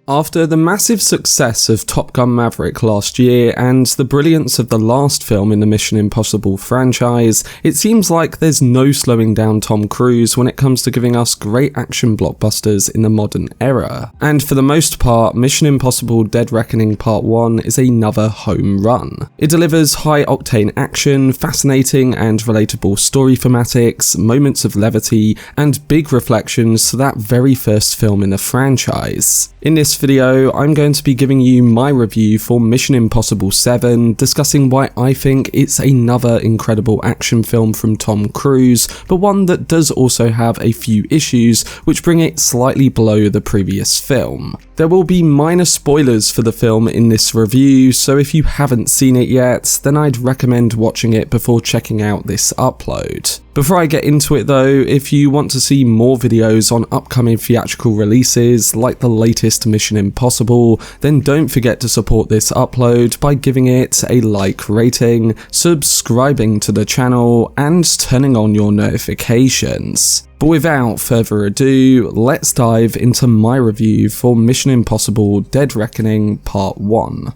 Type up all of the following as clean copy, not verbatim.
After the massive success of Top Gun Maverick last year and the brilliance of the last film in the Mission Impossible franchise, it seems like there's no slowing down Tom Cruise when it comes to giving us great action blockbusters in the modern era. And for the most part, Mission Impossible Dead Reckoning Part 1 is another home run. It delivers high-octane action, fascinating and relatable story thematics, moments of levity, and big reflections to that very first film in the franchise. In this video, I'm going to be giving you my review for Mission Impossible 7, discussing why I think it's another incredible action film from Tom Cruise, but one that does also have a few issues which bring it slightly below the previous film. There will be minor spoilers for the film in this review, so if you haven't seen it yet, then I'd recommend watching it before checking out this upload. Before I get into it though, if you want to see more videos on upcoming theatrical releases like the latest Mission Impossible, then don't forget to support this upload by giving it a like rating, subscribing to the channel, and turning on your notifications. But without further ado, let's dive into my review for Mission Impossible Dead Reckoning Part 1.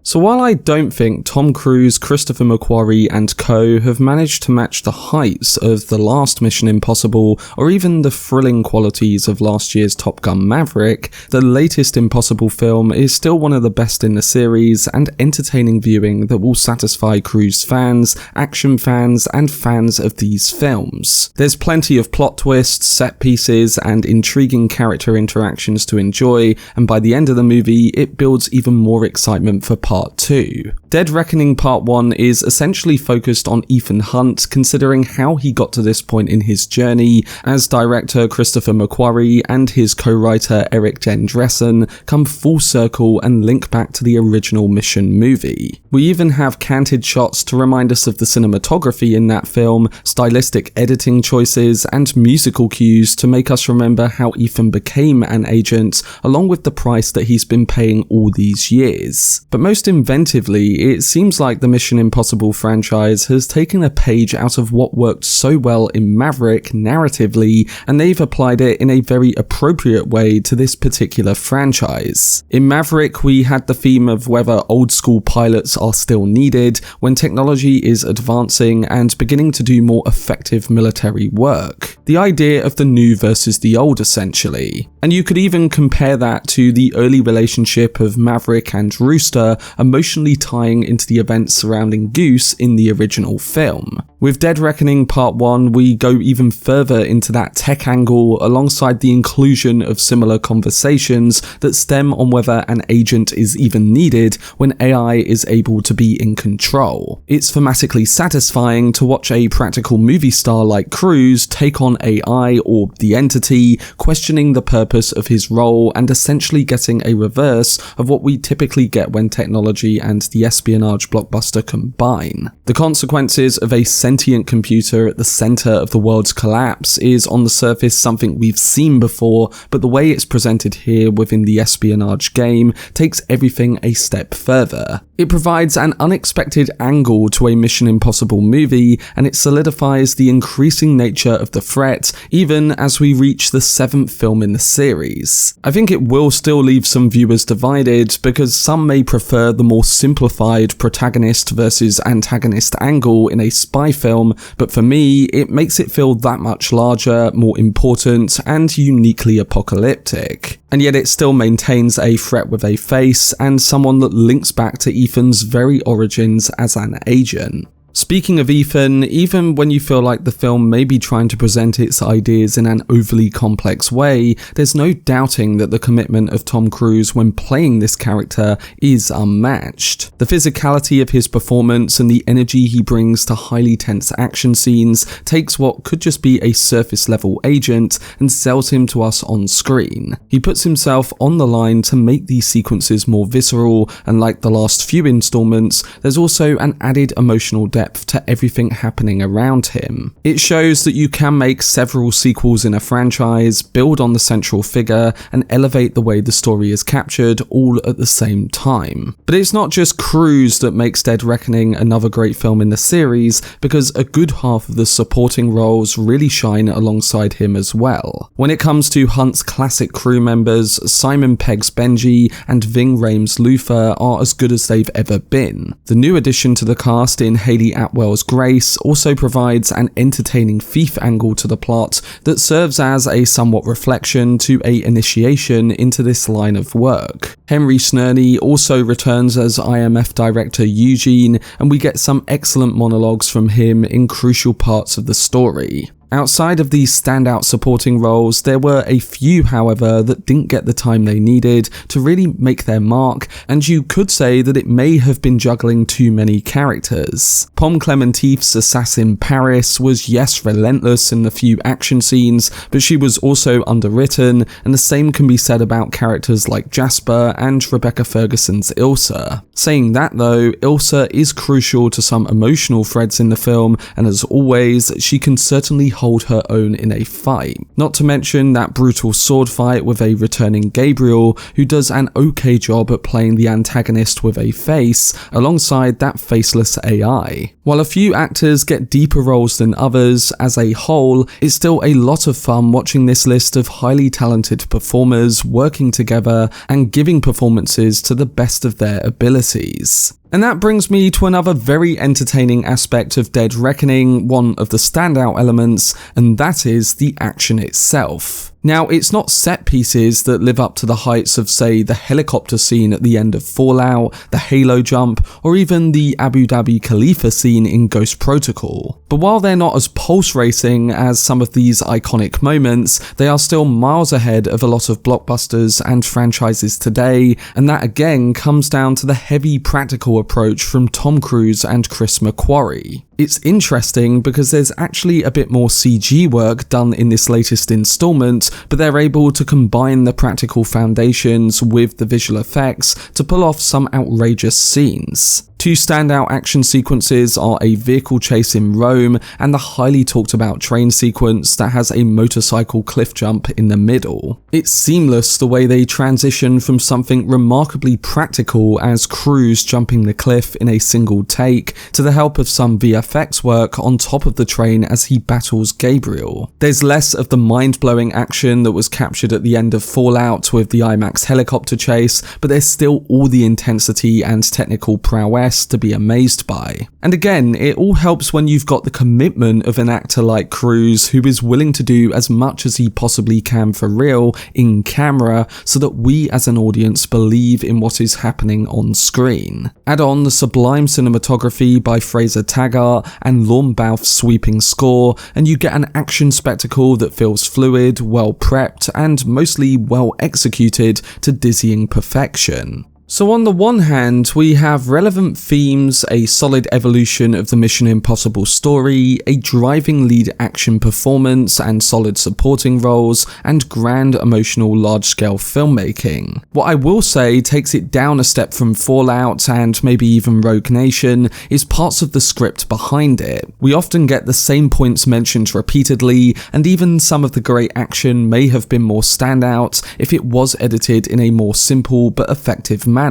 So while I don't think Tom Cruise, Christopher McQuarrie and co have managed to match the heights of the last Mission Impossible or even the thrilling qualities of last year's Top Gun Maverick, the latest Impossible film is still one of the best in the series and entertaining viewing that will satisfy Cruise fans, action fans and fans of these films. There's plenty of plot twists, set pieces and intriguing character interactions to enjoy, and by the end of the movie it builds even more excitement for Part 2. Dead Reckoning Part 1 is essentially focused on Ethan Hunt, considering how he got to this point in his journey, as director Christopher McQuarrie and his co-writer Erik Jendresen come full circle and link back to the original Mission movie. We even have canted shots to remind us of the cinematography in that film, stylistic editing choices, and musical cues to make us remember how Ethan became an agent, along with the price that he's been paying all these years. But most inventively, it seems like the Mission Impossible franchise has taken a page out of what worked so well in Maverick narratively, and they've applied it in a very appropriate way to this particular franchise. In Maverick, we had the theme of whether old school pilots are still needed when technology is advancing and beginning to do more effective military work. The idea of the new versus the old essentially. And you could even compare that to the early relationship of Maverick and Rooster, emotionally tying into the events surrounding Goose in the original film. With Dead Reckoning Part 1, we go even further into that tech angle alongside the inclusion of similar conversations that stem on whether an agent is even needed when AI is able to be in control. It's thematically satisfying to watch a practical movie star like Cruise take on AI or the entity, questioning the purpose of his role and essentially getting a reverse of what we typically get when technology and the espionage blockbuster combine. The consequences of a sentient computer at the center of the world's collapse is on the surface something we've seen before, but the way it's presented here within the espionage game takes everything a step further. It provides an unexpected angle to a Mission Impossible movie, and it solidifies the increasing nature of the threat even as we reach the 7th film in the series. I think it will still leave some viewers divided because some may prefer the more simplified protagonist versus antagonist angle in a spy film, but for me, it makes it feel that much larger, more important, and uniquely apocalyptic. And yet it still maintains a threat with a face and someone that links back to Ethan's very origins as an agent. Speaking of Ethan, even when you feel like the film may be trying to present its ideas in an overly complex way, there's no doubting that the commitment of Tom Cruise when playing this character is unmatched. The physicality of his performance and the energy he brings to highly tense action scenes takes what could just be a surface level agent and sells him to us on screen. He puts himself on the line to make these sequences more visceral, and like the last few installments, there's also an added emotional depth depth to everything happening around him. It shows that you can make several sequels in a franchise, build on the central figure, and elevate the way the story is captured all at the same time. But it's not just Cruise that makes Dead Reckoning another great film in the series, because a good half of the supporting roles really shine alongside him as well. When it comes to Hunt's classic crew members, Simon Pegg's Benji and Ving Rhames' Luther are as good as they've ever been. The new addition to the cast in Hayley Atwell's Grace also provides an entertaining thief angle to the plot that serves as a somewhat reflection to a initiation into this line of work. Henry Czerny also returns as IMF director Eugene, and we get some excellent monologues from him in crucial parts of the story. Outside of these standout supporting roles, there were a few, however, that didn't get the time they needed to really make their mark, and you could say that it may have been juggling too many characters. Pom Klementieff's assassin Paris was, yes, relentless in the few action scenes, but she was also underwritten, and the same can be said about characters like Jasper and Rebecca Ferguson's Ilsa. Saying that though, Ilsa is crucial to some emotional threads in the film, and as always, she can certainly hold her own in a fight. Not to mention that brutal sword fight with a returning Gabriel, who does an okay job at playing the antagonist with a face, alongside that faceless AI. While a few actors get deeper roles than others, as a whole, it's still a lot of fun watching this list of highly talented performers working together and giving performances to the best of their abilities. And that brings me to another very entertaining aspect of Dead Reckoning, one of the standout elements, and that is the action itself. Now, it's not set pieces that live up to the heights of, say, the helicopter scene at the end of Fallout, the Halo jump, or even the Abu Dhabi Khalifa scene in Ghost Protocol. But while they're not as pulse-racing as some of these iconic moments, they are still miles ahead of a lot of blockbusters and franchises today, and that again comes down to the heavy practical approach from Tom Cruise and Chris McQuarrie. It's interesting because there's actually a bit more CG work done in this latest installment, but they're able to combine the practical foundations with the visual effects to pull off some outrageous scenes. Two standout action sequences are a vehicle chase in Rome and the highly talked about train sequence that has a motorcycle cliff jump in the middle. It's seamless the way they transition from something remarkably practical as Cruise jumping the cliff in a single take to the help of some VFX work on top of the train as he battles Gabriel. There's less of the mind-blowing action that was captured at the end of Fallout with the IMAX helicopter chase, but there's still all the intensity and technical prowess to be amazed by. And again, it all helps when you've got the commitment of an actor like Cruise, who is willing to do as much as he possibly can for real in camera so that we as an audience believe in what is happening on screen. Add on the sublime cinematography by Fraser Taggart and Lorne Balfe's sweeping score, and you get an action spectacle that feels fluid, well prepped, and mostly well executed to dizzying perfection. So on the one hand, we have relevant themes, a solid evolution of the Mission Impossible story, a driving lead action performance and solid supporting roles, and grand emotional large-scale filmmaking. What I will say takes it down a step from Fallout and maybe even Rogue Nation is parts of the script behind it. We often get the same points mentioned repeatedly, and even some of the great action may have been more standout if it was edited in a more simple but effective manner.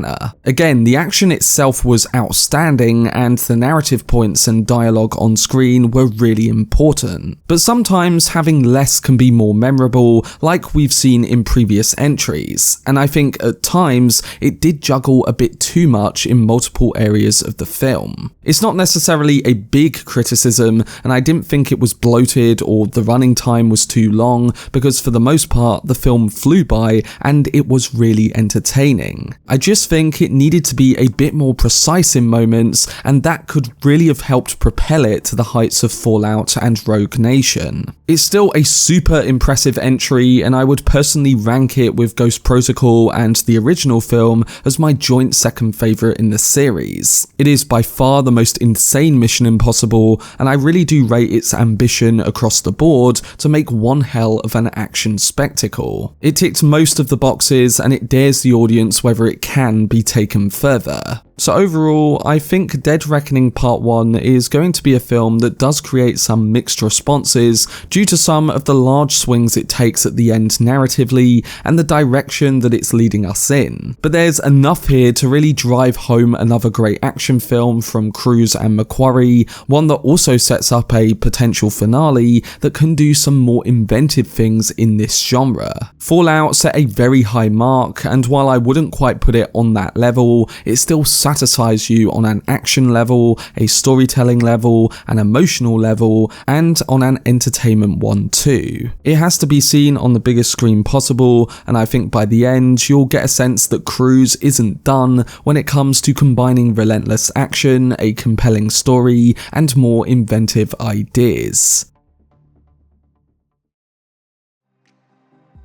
Again, the action itself was outstanding and the narrative points and dialogue on screen were really important. But sometimes having less can be more memorable, like we've seen in previous entries, and I think at times it did juggle a bit too much in multiple areas of the film. It's not necessarily a big criticism, and I didn't think it was bloated or the running time was too long, because for the most part the film flew by and it was really entertaining. I just think it needed to be a bit more precise in moments, and that could really have helped propel it to the heights of Fallout and Rogue Nation. It's still a super impressive entry, and I would personally rank it with Ghost Protocol and the original film as my joint second favourite in the series. It is by far the most insane Mission Impossible, and I really do rate its ambition across the board to make one hell of an action spectacle. It ticked most of the boxes, and it dares the audience whether it can can be taken further. So overall, I think Dead Reckoning Part 1 is going to be a film that does create some mixed responses due to some of the large swings it takes at the end narratively and the direction that it's leading us in. But there's enough here to really drive home another great action film from Cruise and McQuarrie, one that also sets up a potential finale that can do some more inventive things in this genre. Fallout set a very high mark, and while I wouldn't quite put it on that level, it still satisfies you on an action level, a storytelling level, an emotional level, and on an entertainment one too. It has to be seen on the biggest screen possible, and I think by the end you'll get a sense that Cruise isn't done when it comes to combining relentless action, a compelling story, and more inventive ideas.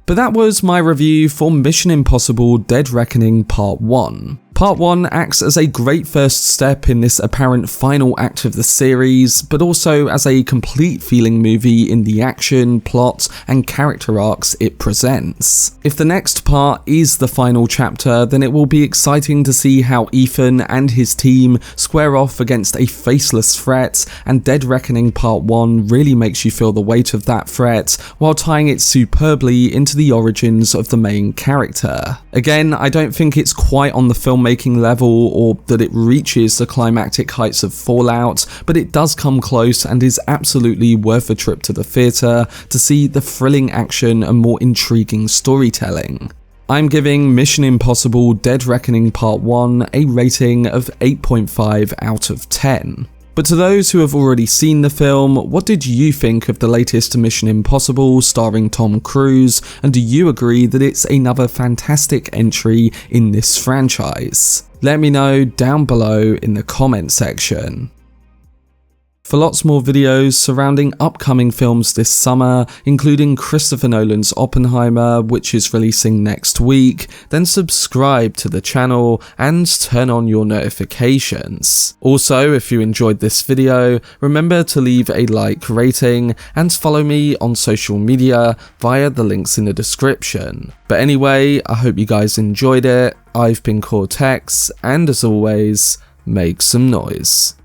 But that was my review for Mission Impossible Dead Reckoning Part 1. Part 1 acts as a great first step in this apparent final act of the series, but also as a complete feeling movie in the action, plot, and character arcs it presents. If the next part is the final chapter, then it will be exciting to see how Ethan and his team square off against a faceless threat, and Dead Reckoning Part 1 really makes you feel the weight of that threat, while tying it superbly into the origins of the main character. Again, I don't think it's quite on the filmmaking level or that it reaches the climactic heights of Fallout, but it does come close and is absolutely worth a trip to the theatre to see the thrilling action and more intriguing storytelling. I'm giving Mission Impossible Dead Reckoning Part 1 a rating of 8.5 out of 10. But to those who have already seen the film, what did you think of the latest Mission Impossible starring Tom Cruise, and do you agree that it's another fantastic entry in this franchise? Let me know down below in the comment section. For lots more videos surrounding upcoming films this summer, including Christopher Nolan's Oppenheimer, which is releasing next week, then subscribe to the channel and turn on your notifications. Also, if you enjoyed this video, remember to leave a like, rating, and follow me on social media via the links in the description. But anyway, I hope you guys enjoyed it. I've been Cortex, and as always, make some noise.